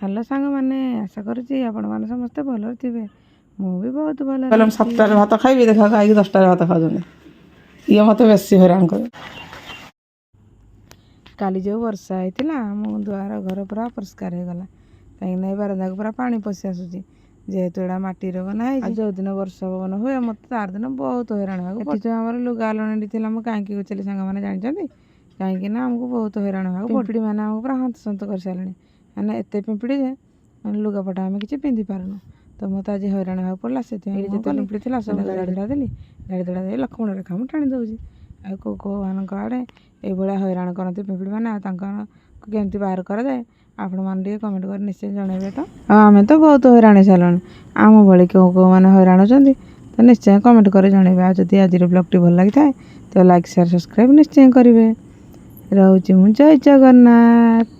Hello सांग मैंने आशा करुच्ची आपण मैंने समस्ते भल थे मुझे बहुत भल 7टार भात खाइबी देखा खाई 10टार भात खाऊँ ये मत बेसी हैरान कर काली जो वर्षा होता मो द्वार घर पूरा अपरिष्कार हो गला कहीं बारंदा को पूरा पानी पशि आसूसी जेहेतु एटा माटीर बना जो दिन वर्षा पवन हुए मत तार दिन बहुत हैरान हो जो आम लुगा लणी थी कहीं गुचली सांग मैंने जानते कहीं आमको बहुत हैरान हो पिंपड़ी मैंने आमको पूरा हंत कर सारे मैंने एत पिंपड़ी जे लुगापटा आम कि पिंधि पारुनु तो मत आज हैरान हो पड़ा से पिंपड़ी थी सब गाड़ी धड़ा देली गाड़ी धड़ा दे लक्ष्मण रेखा मुझे टाणी दूसरी कौ मान आड़े ये हैरान करती पिंपड़ी मैंने केमती बाहर कराए आपण मैंने कमेंट कर निश्चय जनइबे तो आम तो बहुत हैरान सारे आम भाई क्यों कौ मैंने हैरान होती तो निश्चय कमेंट कर जनइबे आदि आज ब्लॉग टी भल लगी था तो लाइक शेयर सब्सक्राइब निश्चय करेंगे रोचे मु जय जगन्नाथ।